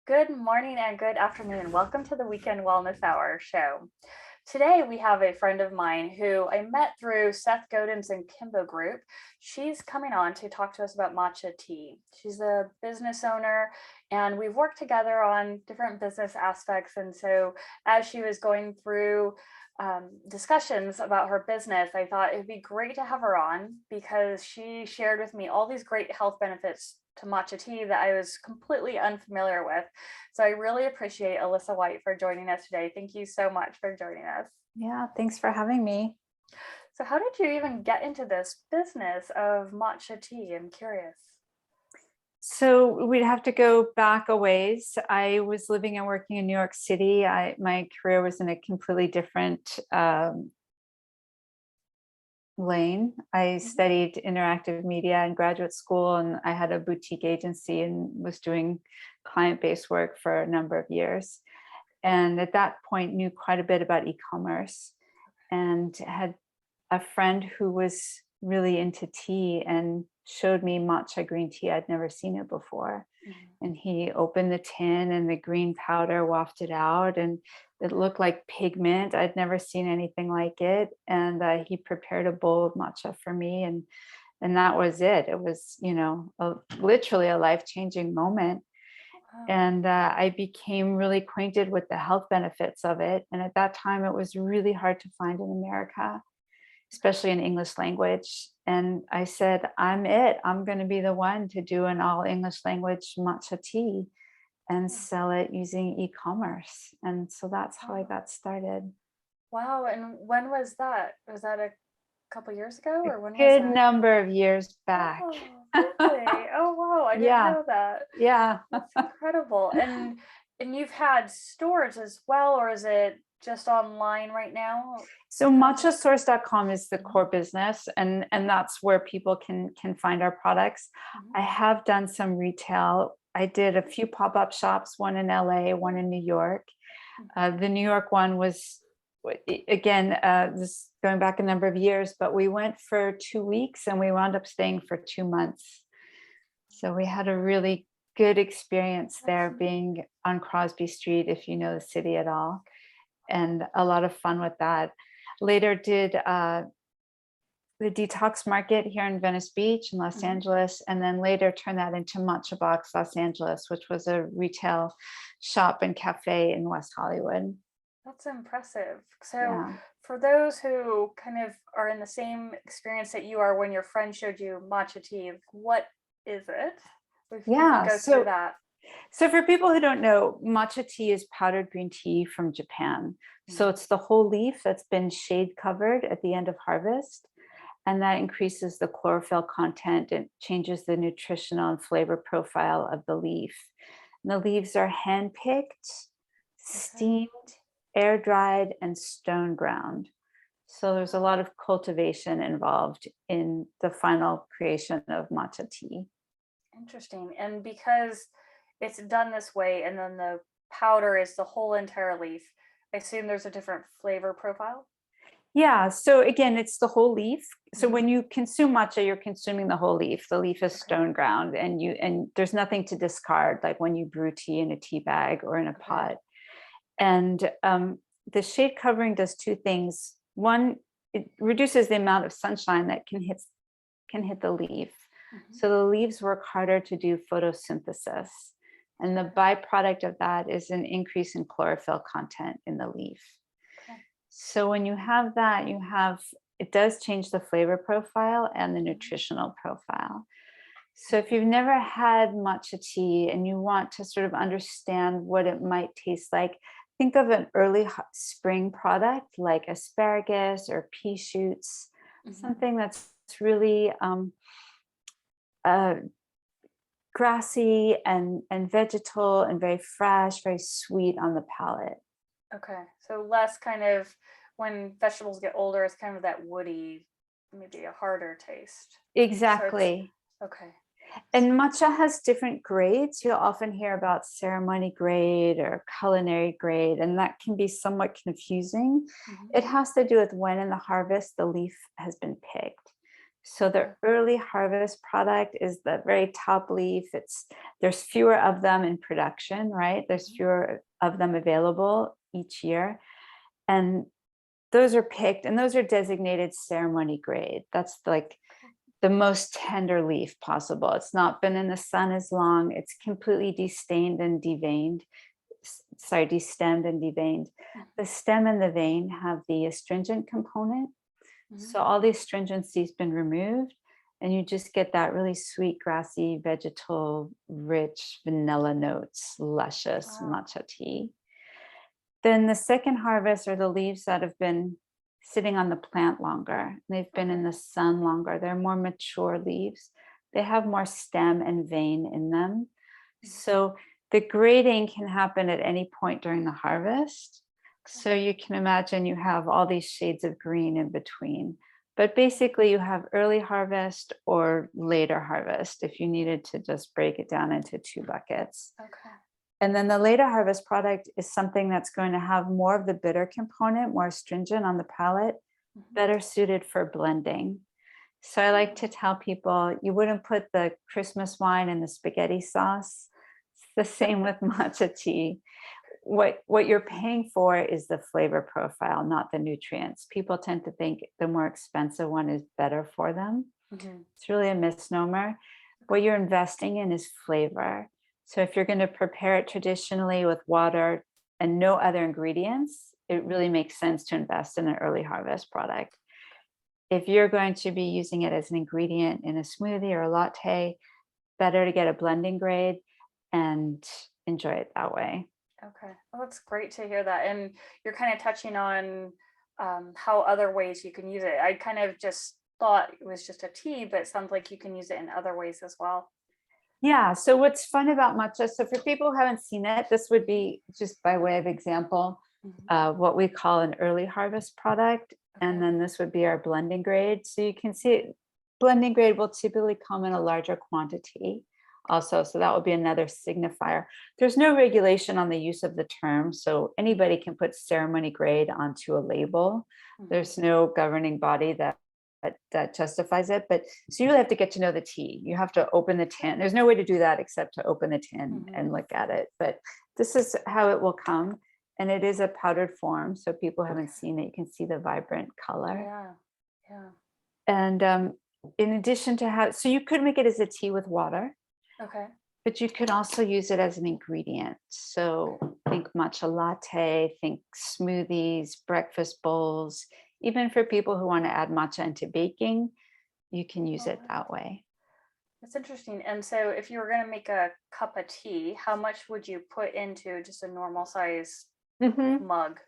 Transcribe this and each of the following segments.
Good morning and good afternoon. Welcome to the Weekend Wellness Hour show. Today we have a friend of mine who I met through Seth Godin's and Kimbo group. She's coming on to talk to us about matcha tea. She's a business owner and we've worked together on different business aspects. And so as she was going through discussions about her business, I thought it'd be great to have her on because she shared with me all these great health benefits to matcha tea that I was completely unfamiliar with. So I really appreciate Alissa White for joining us today. Thank you so much for joining us. Yeah, thanks for having me. So how did you even get into this business of matcha tea? I'm curious. So we'd have to go back a ways. I was living and working in New York City. My career was in a completely different lane. I studied interactive media in graduate school, and I had a boutique agency and was doing client-based work for a number of years. And at that point, knew quite a bit about e-commerce and had a friend who was really into tea and showed me matcha green tea. I'd never seen it before. And he opened the tin and the green powder wafted out and it looked like pigment. I'd never seen anything like it. And he prepared a bowl of matcha for me. And that was it. It was, literally a life-changing moment. Wow. And I became really acquainted with the health benefits of it. And at that time, it was really hard to find in America, especially in English language. And I said, I'm going to be the one to do an all English language matcha tea and sell it using e-commerce. And so that's how I got started. Wow. And when was that? Was that a couple years ago or when was Good that? number of years back. Oh, really? Oh, wow. I didn't know that. Yeah. That's incredible. And you've had stores as well, or is it just online right now? So matchasource.com is the core business, and that's where people can find our products. I have done some retail. I did a few pop-up shops, one in LA, one in New York. The New York one was, again, this going back a number of years, but we went for 2 weeks and we wound up staying for 2 months. So we had a really good experience there, being on Crosby Street, if you know the city at all, and a lot of fun with that. Later did the detox market here in Venice Beach in Los Angeles, and then later turned that into Matcha Box Los Angeles, which was a retail shop and cafe in West Hollywood. That's impressive. So for those who kind of are in the same experience that you are when your friend showed you matcha tea, what is it? If you can go through that. So for people who don't know, matcha tea is powdered green tea from Japan. So it's the whole leaf that's been shade covered at the end of harvest. And that increases the chlorophyll content and changes the nutritional and flavor profile of the leaf. And the leaves are hand-picked, steamed, air-dried, and stone ground. So there's a lot of cultivation involved in the final creation of matcha tea. Interesting. And because it's done this way and then the powder is the whole entire leaf, I assume there's a different flavor profile? Yeah, so again, it's the whole leaf. So when you consume matcha, you're consuming the whole leaf. The leaf is stone ground and there's nothing to discard, like when you brew tea in a tea bag or in a pot. And the shade covering does two things. One, it reduces the amount of sunshine that can hit the leaf. So the leaves work harder to do photosynthesis. And the byproduct of that is an increase in chlorophyll content in the leaf. So when you have that, it does change the flavor profile and the nutritional profile. So if you've never had matcha tea and you want to sort of understand what it might taste like, think of an early spring product like asparagus or pea shoots, something that's really grassy and vegetal and very fresh, very sweet on the palate. Okay, so less kind of, when vegetables get older, it's kind of that woody, maybe a harder taste. Exactly. So okay. And matcha has different grades. You'll often hear about ceremony grade or culinary grade, and that can be somewhat confusing. It has to do with when in the harvest the leaf has been picked. So the early harvest product is the very top leaf. There's fewer of them in production, right? There's fewer of them available each year. And those are picked and those are designated ceremony grade. That's like the most tender leaf possible. It's not been in the sun as long. It's completely destained and deveined. Destemmed and deveined. The stem and the vein have the astringent component. So all the astringency's been removed, and you just get that really sweet, grassy, vegetal, rich vanilla notes, luscious matcha tea. Then the second harvest are the leaves that have been sitting on the plant longer. They've been in the sun longer. They're more mature leaves. They have more stem and vein in them. So the grading can happen at any point during the harvest. So you can imagine you have all these shades of green in between. But basically you have early harvest or later harvest if you needed to just break it down into 2 buckets. Okay. And then the later harvest product is something that's going to have more of the bitter component, more astringent on the palate, better suited for blending. So I like to tell people you wouldn't put the Christmas wine in the spaghetti sauce. It's the same with matcha tea. What you're paying for is the flavor profile, not the nutrients. People tend to think the more expensive one is better for them. It's really a misnomer. What you're investing in is flavor. So if you're going to prepare it traditionally with water and no other ingredients, it really makes sense to invest in an early harvest product. If you're going to be using it as an ingredient in a smoothie or a latte, better to get a blending grade and enjoy it that way. Okay. Well, that's great to hear that. And you're kind of touching on how other ways you can use it. I kind of just thought it was just a tea, but it sounds like you can use it in other ways as well. Yeah. So what's fun about matcha, so for people who haven't seen it, this would be just by way of example, what we call an early harvest product. And then this would be our blending grade. So you can see blending grade will typically come in a larger quantity also. So that would be another signifier. There's no regulation on the use of the term. So anybody can put ceremony grade onto a label. There's no governing body that justifies it. But so you really have to get to know the tea. You have to open the tin. There's no way to do that except to open the tin and look at it. But this is how it will come. And it is a powdered form. So people haven't seen it. You can see the vibrant color. Yeah. And in addition to so you could make it as a tea with water. Okay. But you could also use it as an ingredient. So think matcha latte, think smoothies, breakfast bowls. Even for people who want to add matcha into baking, you can use it that way. That's interesting. And so if you were going to make a cup of tea, how much would you put into just a normal size mug?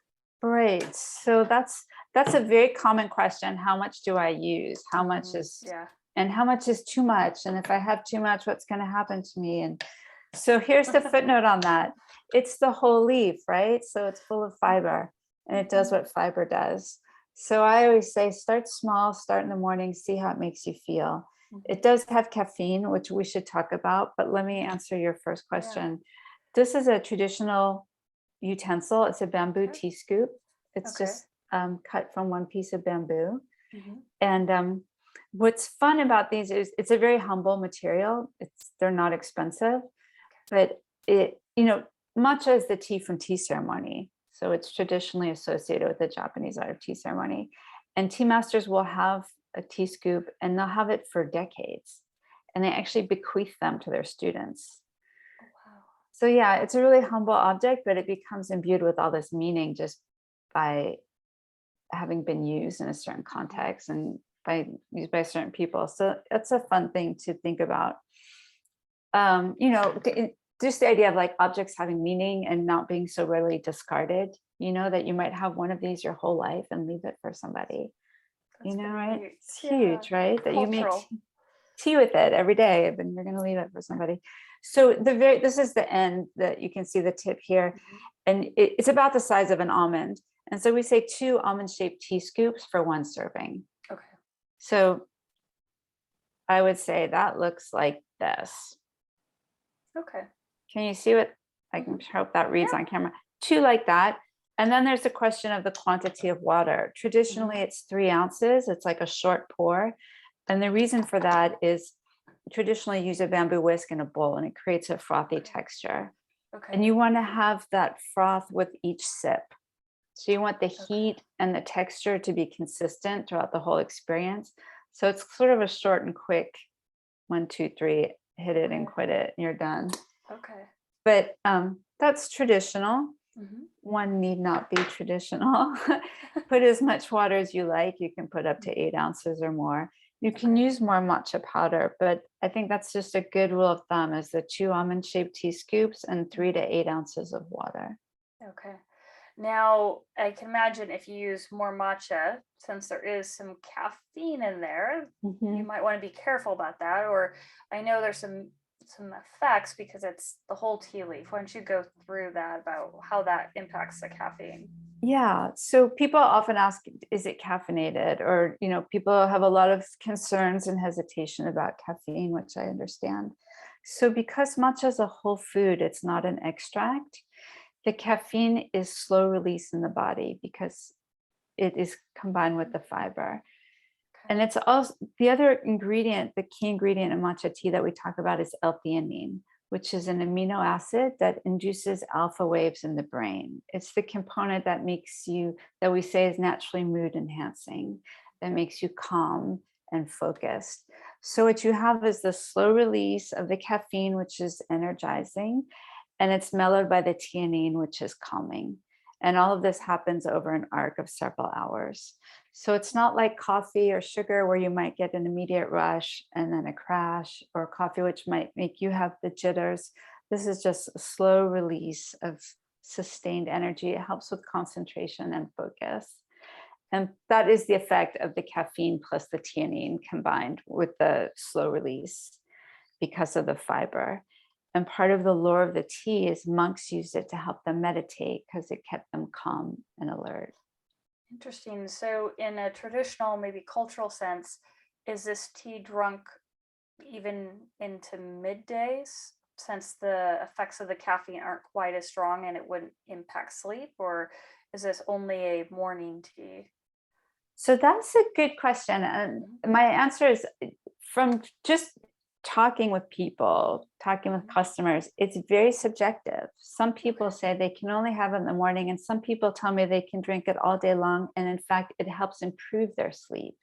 Right. So that's a very common question. How much do I use? How much is and how much is too much? And if I have too much, what's going to happen to me? And so here's the footnote on that. It's the whole leaf, right? So it's full of fiber and it does what fiber does. So I always say, start small, start in the morning, see how it makes you feel. It does have caffeine, which we should talk about, but let me answer your first question. This is a traditional utensil. It's a bamboo tea scoop. It's just cut from one piece of bamboo. And what's fun about these is it's a very humble material. They're not expensive, but matcha is the tea from tea ceremony. So it's traditionally associated with the Japanese art of tea ceremony. And tea masters will have a tea scoop and they'll have it for decades. And they actually bequeath them to their students. So yeah, it's a really humble object, but it becomes imbued with all this meaning just by having been used in a certain context and used by certain people. So that's a fun thing to think about. Just the idea of like objects having meaning and not being so readily discarded, that you might have one of these your whole life and leave it for somebody, right? It's huge, right? That you make tea with it every day and you're going to leave it for somebody. So this is the end that you can see the tip here. And it's about the size of an almond. And so we say 2 almond-shaped tea scoops for 1 serving. Okay. So I would say that looks like this. Okay. Can you see what? I hope that reads on camera. 2 like that. And then there's the question of the quantity of water. Traditionally, it's 3 ounces. It's like a short pour. And the reason for that is traditionally use a bamboo whisk in a bowl and it creates a frothy texture. Okay. And you want to have that froth with each sip. So you want the heat and the texture to be consistent throughout the whole experience. So it's sort of a short and quick 1, 2, 3, hit it and quit it, and you're done. Okay. But that's traditional. Mm-hmm. One need not be traditional. Put as much water as you like. You can put up to 8 ounces or more. You can use more matcha powder, but I think that's just a good rule of thumb is the 2 almond shaped tea scoops and 3 to 8 ounces of water. Okay. Now, I can imagine if you use more matcha, since there is some caffeine in there, you might want to be careful about that. Or I know there's some effects because it's the whole tea leaf. Why don't you go through that about how that impacts the caffeine? Yeah. So people often ask, is it caffeinated? Or, people have a lot of concerns and hesitation about caffeine, which I understand. So because matcha is a whole food, it's not an extract. The caffeine is slow release in the body because it is combined with the fiber. And it's also the other ingredient, the key ingredient in matcha tea that we talk about is L-theanine, which is an amino acid that induces alpha waves in the brain. It's the component that that we say is naturally mood enhancing, that makes you calm and focused. So what you have is the slow release of the caffeine, which is energizing, and it's mellowed by the theanine, which is calming. And all of this happens over an arc of several hours. So it's not like coffee or sugar where you might get an immediate rush and then a crash, or coffee, which might make you have the jitters. This is just a slow release of sustained energy. It helps with concentration and focus. And that is the effect of the caffeine plus the theanine combined with the slow release because of the fiber. And part of the lore of the tea is monks used it to help them meditate because it kept them calm and alert. Interesting. So in a traditional, maybe cultural sense, is this tea drunk even into middays, since the effects of the caffeine aren't quite as strong and it wouldn't impact sleep? Or is this only a morning tea? So that's a good question. And my answer is, from just talking with people, talking with customers, it's very subjective. Some people say they can only have it in the morning, and some people tell me they can drink it all day long. And in fact, it helps improve their sleep.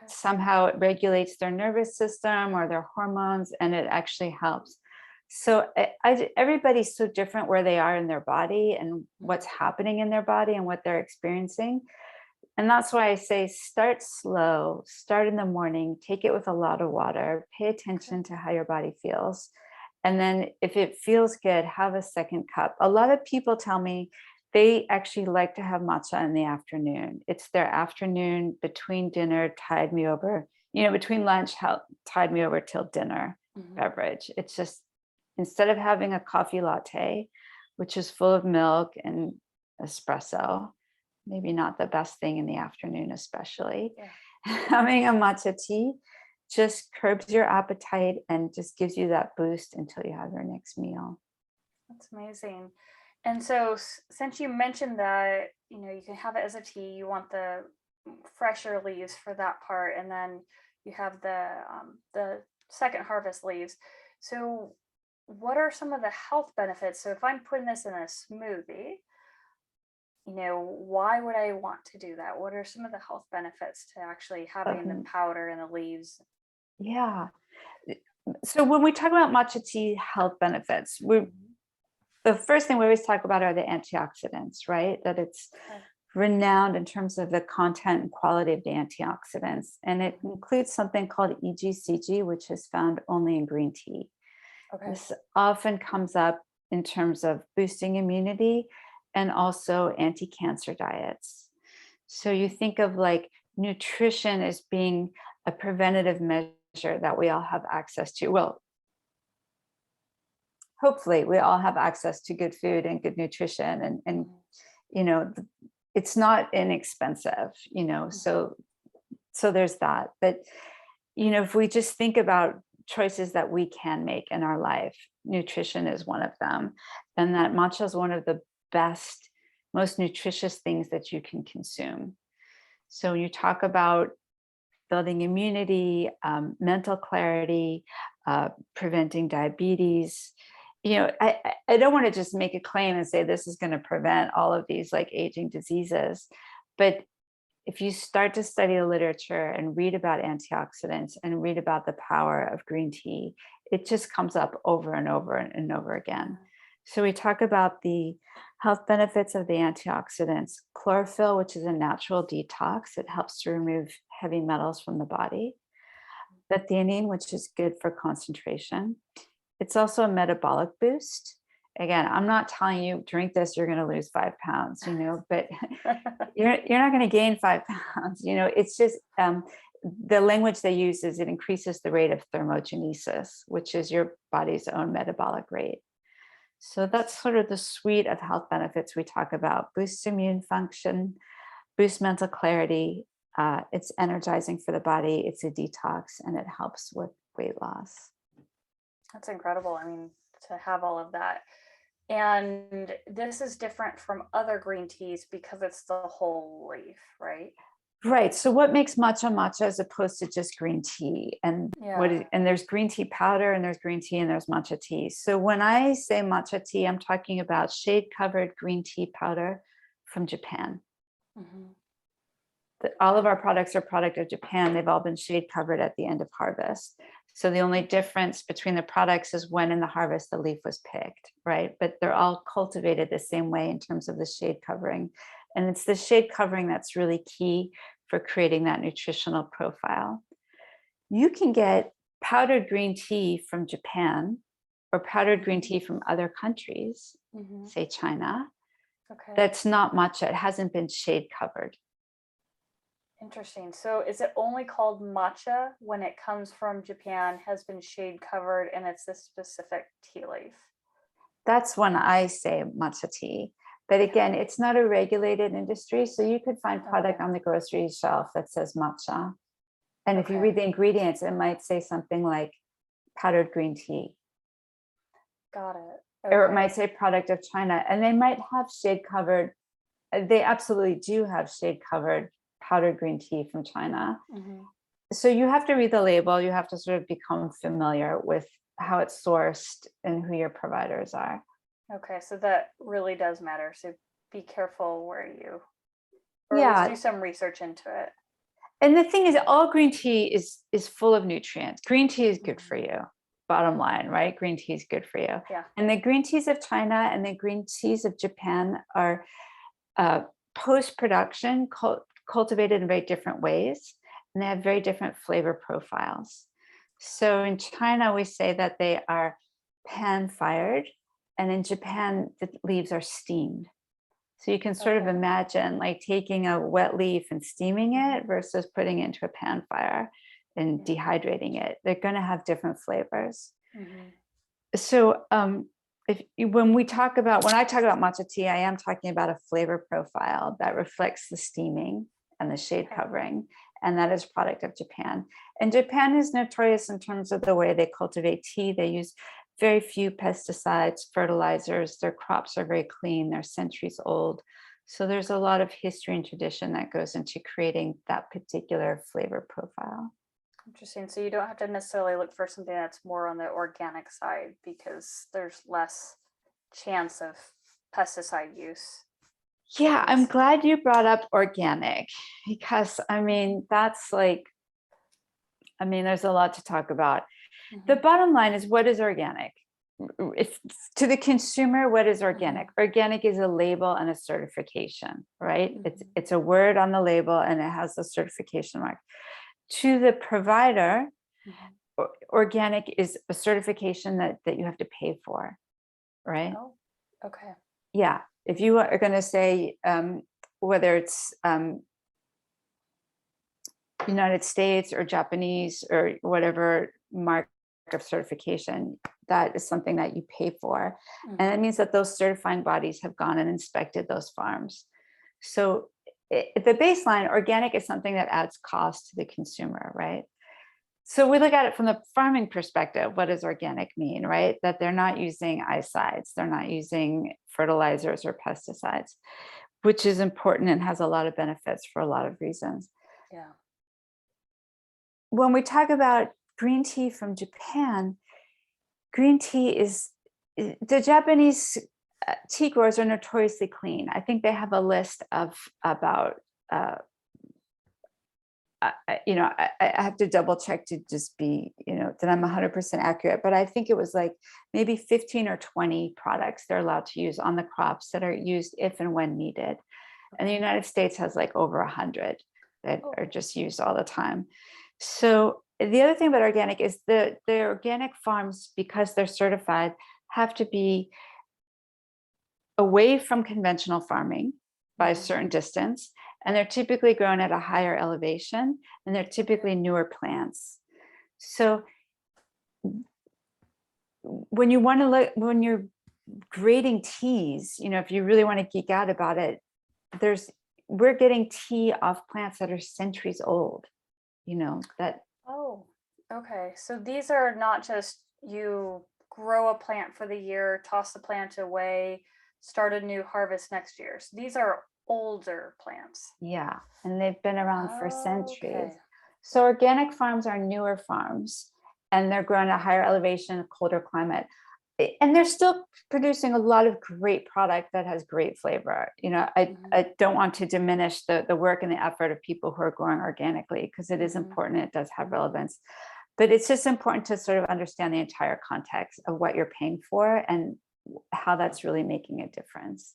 Somehow it regulates their nervous system or their hormones, and it actually helps. So everybody's so different where they are in their body and what's happening in their body and what they're experiencing. And that's why I say start slow, start in the morning, take it with a lot of water, pay attention to how your body feels. And then if it feels good, have a second cup. A lot of people tell me they actually like to have matcha in the afternoon. It's their afternoon between dinner, tide me over, between lunch, tide me over till dinner beverage. It's just, instead of having a coffee latte, which is full of milk and espresso, maybe not the best thing in the afternoon, especially. Having a matcha tea just curbs your appetite and just gives you that boost until you have your next meal. That's amazing. And so since you mentioned that, you can have it as a tea, you want the fresher leaves for that part, and then you have the second harvest leaves. So what are some of the health benefits? So if I'm putting this in a smoothie, why would I want to do that? What are some of the health benefits to actually having the powder and the leaves? Yeah. So when we talk about matcha tea health benefits, the first thing we always talk about are the antioxidants, right? That it's renowned in terms of the content and quality of the antioxidants. And it includes something called EGCG, which is found only in green tea. This often comes up in terms of boosting immunity and also anti-cancer diets. So you think of like nutrition as being a preventative measure that we all have access to. Well, hopefully we all have access to good food and good nutrition, and it's not inexpensive, so there's that. But if we just think about choices that we can make in our life, nutrition is one of them, and that matcha is one of the best, most nutritious things that you can consume. So when you talk about building immunity, mental clarity, preventing diabetes. I don't want to just make a claim and say this is going to prevent all of these like aging diseases, but if you start to study the literature and read about antioxidants and read about the power of green tea, it just comes up over and over and over again. So we talk about the health benefits of the antioxidants. Chlorophyll, which is a natural detox, it helps to remove heavy metals from the body. The theanine, which is good for concentration. It's also a metabolic boost. Again, I'm not telling you drink this, you're going to lose 5 pounds, but you're not going to gain 5 pounds. It's just the language they use is it increases the rate of thermogenesis, which is your body's own metabolic rate. So that's sort of the suite of health benefits we talk about. Boosts immune function, boosts mental clarity. It's energizing for the body. It's a detox, and it helps with weight loss. That's incredible. I mean, to have all of that. And this is different from other green teas because it's the whole leaf, right? Right. So what makes matcha as opposed to just green tea? And and there's green tea powder, and there's green tea, and there's matcha tea. So when I say matcha tea, I'm talking about shade covered green tea powder from Japan. All of our products are product of Japan. They've all been shade covered at the end of harvest. So the only difference between the products is when in the harvest the leaf was picked, right? But they're all cultivated the same way in terms of the shade covering. And it's the shade covering that's really key for creating that nutritional profile. You can get powdered green tea from Japan or powdered green tea from other countries, say China. Okay. That's not matcha. It hasn't been shade covered. Interesting. So is it only called matcha when it comes from Japan, has been shade covered, and it's this specific tea leaf? That's when I say matcha tea. But again, it's not a regulated industry. So you could find product on the grocery shelf that says matcha. And if you read the ingredients, it might say something like powdered green tea. Got it. Or it might say product of China. And they might have shade covered. They absolutely do have shade covered powdered green tea from China. So you have to read the label. You have to sort of become familiar with how it's sourced and who your providers are. Okay, so that really does matter. So be careful where you, do some research into it. And the thing is, all green tea is full of nutrients. Green tea is good for you. Bottom line, right? Green tea is good for you. Yeah. And the green teas of China and the green teas of Japan are post-production cultivated in very different ways, and they have very different flavor profiles. So in China, we say that they are pan-fired, and in Japan, the leaves are steamed. So you can sort of imagine like taking a wet leaf and steaming it versus putting it into a pan fire and dehydrating it. They're going to have different flavors. So when I talk about matcha tea, I am talking about a flavor profile that reflects the steaming and the shade covering, and that is product of Japan. And Japan is notorious in terms of the way they cultivate tea. They use very few pesticides, fertilizers. Their crops are very clean. They're centuries old. So there's a lot of history and tradition that goes into creating that particular flavor profile. Interesting. So you don't have to necessarily look for something that's more on the organic side because there's less chance of pesticide use. Yeah, I'm glad you brought up organic because that's there's a lot to talk about. The bottom line is, what is organic? If to the consumer, what is organic? Organic is a label and a certification, right? It's a word on the label and it has a certification mark. To the provider, organic is a certification that you have to pay for, right? Oh, okay. Yeah. If you are going to say, whether it's United States or Japanese or whatever mark of certification, that is something that you pay for. And it means that those certifying bodies have gone and inspected those farms. So the baseline, organic is something that adds cost to the consumer, right? So we look at it from the farming perspective. What does organic mean, right? That they're not using herbicides, they're not using fertilizers or pesticides, which is important and has a lot of benefits for a lot of reasons. Yeah. when we talk about green tea from Japan, green tea is, the Japanese tea growers are notoriously clean. I think they have a list of about, I have to double check to just be, that I'm 100% accurate, but I think it was like maybe 15 or 20 products they're allowed to use on the crops that are used if and when needed. And the United States has like over 100 that are just used all the time. So the other thing about organic is the organic farms, because they're certified, have to be away from conventional farming by a certain distance. And they're typically grown at a higher elevation, and they're typically newer plants. So when you want to look, when you're grading teas, if you really want to geek out about it, we're getting tea off plants that are centuries old, that. Oh, okay. So these are not just you grow a plant for the year, toss the plant away, start a new harvest next year. So these are older plants. Yeah, and they've been around for centuries. Okay. So organic farms are newer farms, and they're grown at a higher elevation, colder climate. And they're still producing a lot of great product that has great flavor. I don't want to diminish the work and the effort of people who are growing organically, because it is important. It does have relevance, but it's just important to sort of understand the entire context of what you're paying for and how that's really making a difference.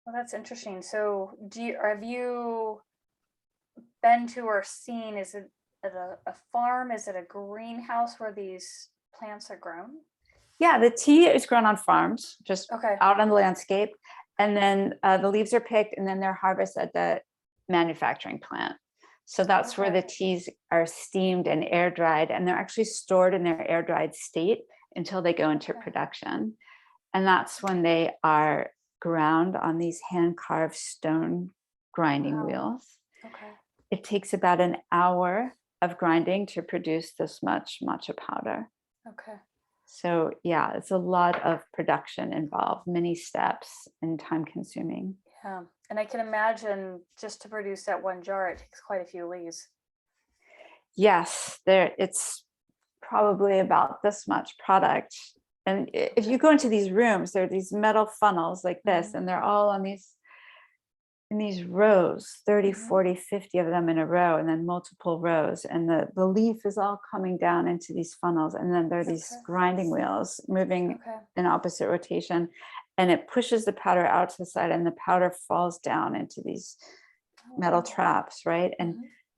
Well, that's interesting. So have you been to or seen, is it at a farm? Is it a greenhouse where these plants are grown? Yeah, the tea is grown on farms, just Okay. out on the landscape. And then the leaves are picked, and then they're harvested at the manufacturing plant. So that's where the teas are steamed and air dried, and they're actually stored in their air dried state until they go into production. And that's when they are ground on these hand carved stone grinding wheels. Okay. It takes about an hour of grinding to produce this much matcha powder. Okay. So yeah, it's a lot of production involved, many steps, and time consuming. Yeah. And I can imagine just to produce that one jar, it takes quite a few leaves. Yes, it's probably about this much product. And if you go into these rooms, there are these metal funnels like this, and they're all on in these rows, 30, 40, 50 of them in a row, and then multiple rows. And the leaf is all coming down into these funnels. And then there are these grinding wheels moving in opposite rotation. And it pushes the powder out to the side, and the powder falls down into these metal traps, right? And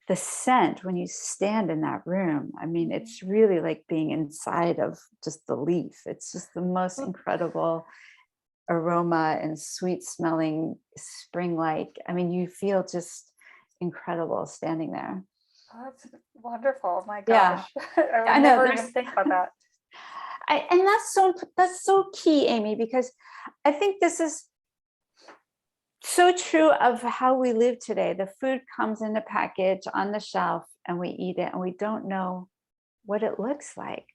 the scent, when you stand in that room, I mean, it's really like being inside of just the leaf. It's just the most incredible aroma and sweet smelling, spring-like. I mean, you feel just incredible standing there. Oh, that's wonderful. My gosh. Yeah. I would never even think about that. And that's so key, Amy, because I think this is so true of how we live today. The food comes in a package on the shelf, and we eat it, and we don't know what it looks like.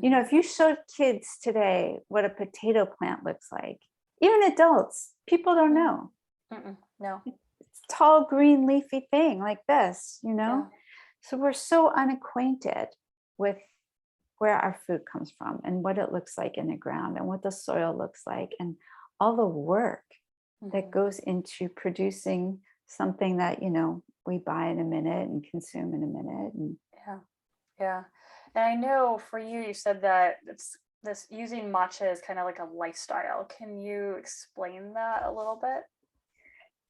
If you showed kids today what a potato plant looks like, even adults, people don't know. No. It's a tall, green, leafy thing like this, So we're so unacquainted with where our food comes from and what it looks like in the ground and what the soil looks like and all the work that goes into producing something that, we buy in a minute and consume in a minute. And yeah. And I know for you, you said that this using matcha is kind of like a lifestyle. Can you explain that a little bit?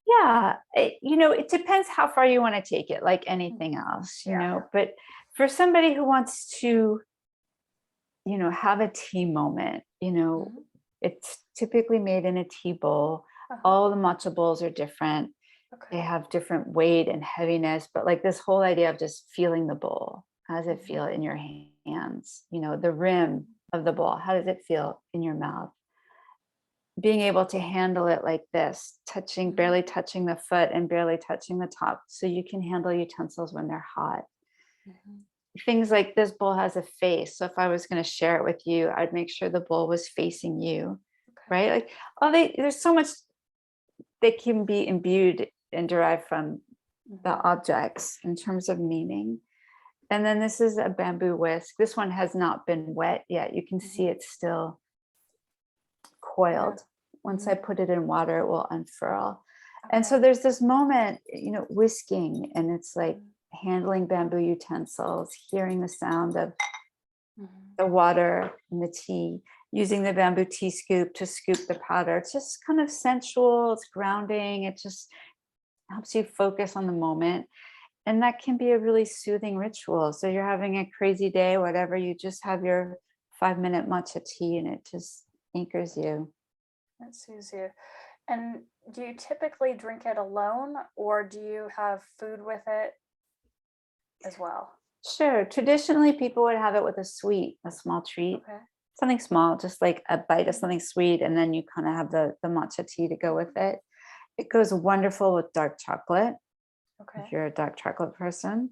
Yeah, it depends how far you want to take it, like anything else, but for somebody who wants to, have a tea moment, it's typically made in a tea bowl. All the matcha bowls are different. They have different weight and heaviness, but like this whole idea of just feeling the bowl. How does it feel in your hands? The rim of the bowl. How does it feel in your mouth? Being able to handle it like this, barely touching the foot and barely touching the top, so you can handle utensils when they're hot. Things like this bowl has a face. So if I was going to share it with you, I'd make sure the bowl was facing you, right? Like, there's so much that can be imbued and derived from the objects in terms of meaning. And then this is a bamboo whisk. This one has not been wet yet. You can see it's still coiled. Once I put it in water, it will unfurl. And so there's this moment, whisking, and it's like handling bamboo utensils, hearing the sound of the water and the tea, using the bamboo tea scoop to scoop the powder. It's just kind of sensual, it's grounding, it just helps you focus on the moment. And that can be a really soothing ritual. So you're having a crazy day, whatever, you just have your 5-minute matcha tea and it just anchors you. That soothes you. And do you typically drink it alone, or do you have food with it as well? Sure. Traditionally, people would have it with a sweet, a small treat, something small, just like a bite of something sweet. And then you kind of have the matcha tea to go with it. It goes wonderful with dark chocolate. If you're a dark chocolate person.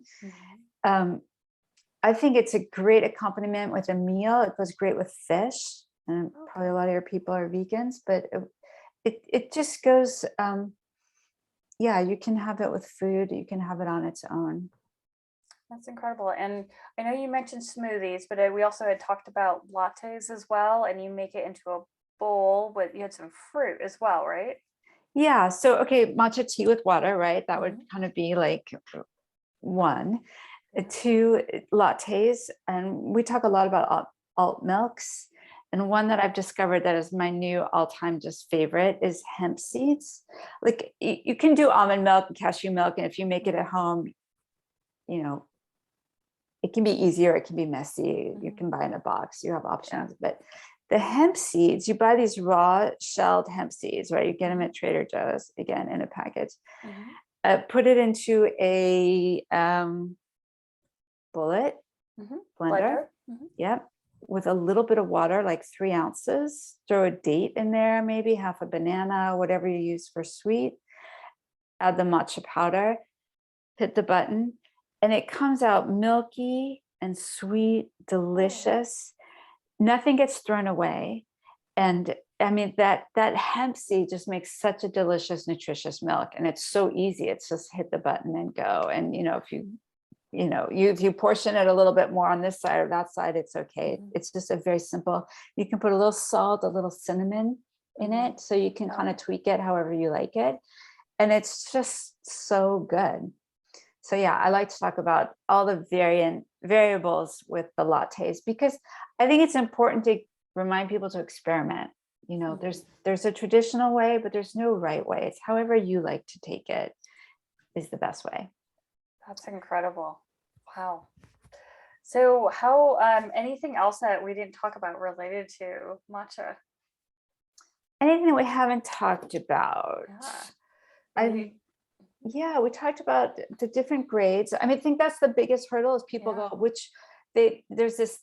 I think it's a great accompaniment with a meal. It goes great with fish. And probably a lot of your people are vegans, but it just goes, you can have it with food. You can have it on its own. That's incredible. And I know you mentioned smoothies, but we also had talked about lattes as well, and you make it into a bowl with, you had some fruit as well, right? Yeah. So, matcha tea with water, right? That would kind of be like 1. 2, lattes. And we talk a lot about alt milks. And one that I've discovered that is my new all-time just favorite is hemp seeds. Like you can do almond milk and cashew milk. And if you make it at home, it can be easier, it can be messy. You can buy in a box, you have options. But the hemp seeds, you buy these raw shelled hemp seeds, right? You get them at Trader Joe's, again, in a package. Put it into a bullet blender. Yep. With a little bit of water, like 3 ounces. Throw a date in there, maybe half a banana, whatever you use for sweet. Add the matcha powder, hit the button, and it comes out milky and sweet, delicious. Nothing gets thrown away. And I mean, that hemp seed just makes such a delicious, nutritious milk. And it's so easy. It's just hit the button and go. And, if you portion it a little bit more on this side or that side, it's okay. It's just a very simple, you can put a little salt, a little cinnamon in it. So you can kind of tweak it however you like it. And it's just so good. So yeah, I like to talk about all the variables with the lattes, because I think it's important to remind people to experiment. There's a traditional way, but there's no right way. It's however you like to take it is the best way. That's incredible. Wow. So how, anything else that we didn't talk about related to matcha? Anything that we haven't talked about? We talked about the different grades. I mean, I think that's the biggest hurdle is people go, there's this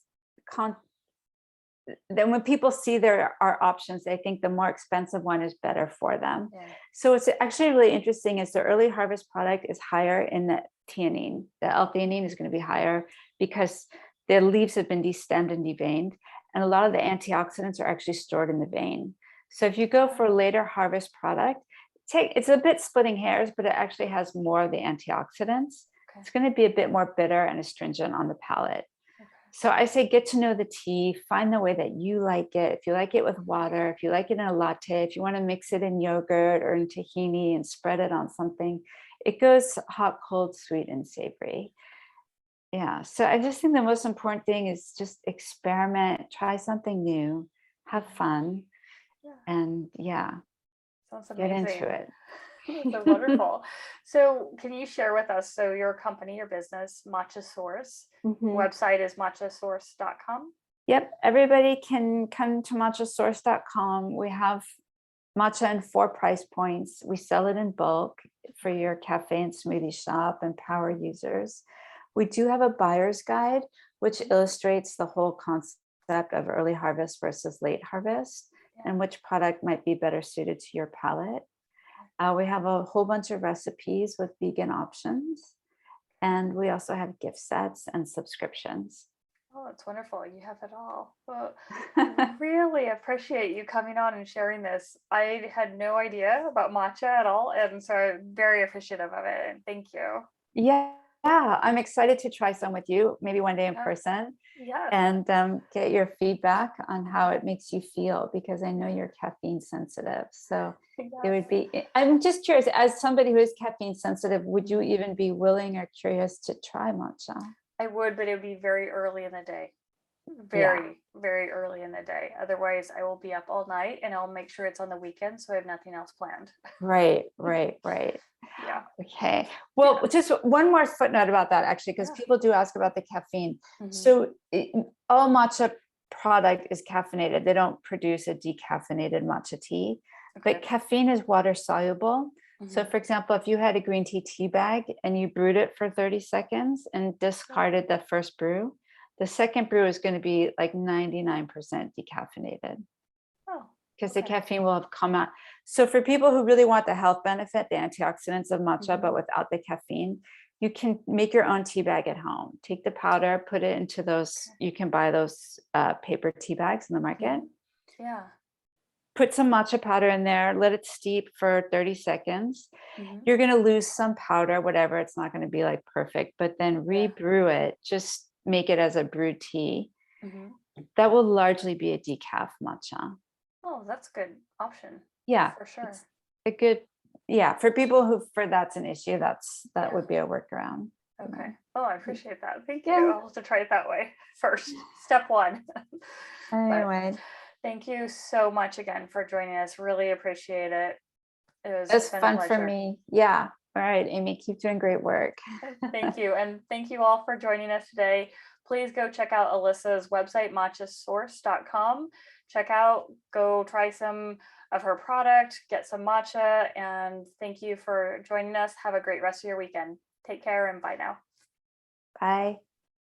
then when people see there are options, they think the more expensive one is better for them. So it's actually really interesting is the early harvest product is higher in the theanine. The L-theanine is going to be higher because the leaves have been destemmed and deveined. And a lot of the antioxidants are actually stored in the vein. So if you go for a later harvest product, it's a bit splitting hairs, but it actually has more of the antioxidants. It's going to be a bit more bitter and astringent on the palate. So I say, get to know the tea, find the way that you like it. If you like it with water, if you like it in a latte, if you want to mix it in yogurt or in tahini and spread it on something, it goes hot, cold, sweet, and savory. Yeah. So I just think the most important thing is just experiment, try something new, have fun. And sounds get amazing. into it. That's wonderful. So can you share with us, so your company, your business, Matcha Source, website is matchasource.com? Yep. Everybody can come to matchasource.com. We have matcha in 4 price points. We sell it in bulk for your cafe and smoothie shop and power users. We do have a buyer's guide, which illustrates the whole concept of early harvest versus late harvest and which product might be better suited to your palate. We have a whole bunch of recipes with vegan options. And we also have gift sets and subscriptions. Oh, it's wonderful. You have it all. Well, I really appreciate you coming on and sharing this. I had no idea about matcha at all. And so I'm very appreciative of it. And thank you. Yeah, Yeah, I'm excited to try some with you, maybe one day in Yeah. person, Yes. and get your feedback on how it makes you feel, because I know you're caffeine sensitive. So it would be, I'm just curious, as somebody who is caffeine sensitive, would you even be willing or curious to try matcha? I would, but it would be very early in the day. Yeah. Very early in the day. Otherwise, I will be up all night, and I'll make sure it's on the weekend so I have nothing else planned. Right. Yeah. Okay. Well, just one more footnote about that, actually, because Yeah. people do ask about the caffeine. Mhm. So all matcha product is caffeinated. They don't produce a decaffeinated matcha tea, Okay. but caffeine is water soluble. So Mhm. for example, if you had a green tea bag and you brewed it for 30 seconds and discarded the first brew, the second brew is going to be like 99% decaffeinated, Oh, because the okay. caffeine will have come out. So for people who really want the health benefit, the antioxidants of matcha, Mhm. but without the caffeine, you can make your own tea bag at home. Take the powder, put it into those, you can buy those paper tea bags in the market. Yeah. Put some matcha powder in there, let it steep for 30 seconds. Mhm. You're going to lose some powder, whatever. It's not going to be like perfect, but then rebrew it. Just make it as a brewed tea. Mhm. That will largely be a decaf matcha. Oh, that's a good option. Yeah, For sure. it's a good, yeah, for people who, for that's an issue, that Yeah. would be a workaround. Okay. Oh, I appreciate that. Thank you. Yeah. I'll have to try it that way first. Step one. But Anyway, thank you so much again for joining us. Really appreciate it. it's Been a fun for pleasure. me. Yeah. All right, Amy, keep doing great work. Thank you. And thank you all for joining us today. Please go check out Alissa's website, matchasource.com. Go try some of her product, get some matcha, and thank you for joining us. Have a great rest of your weekend. Take care and bye now. Bye.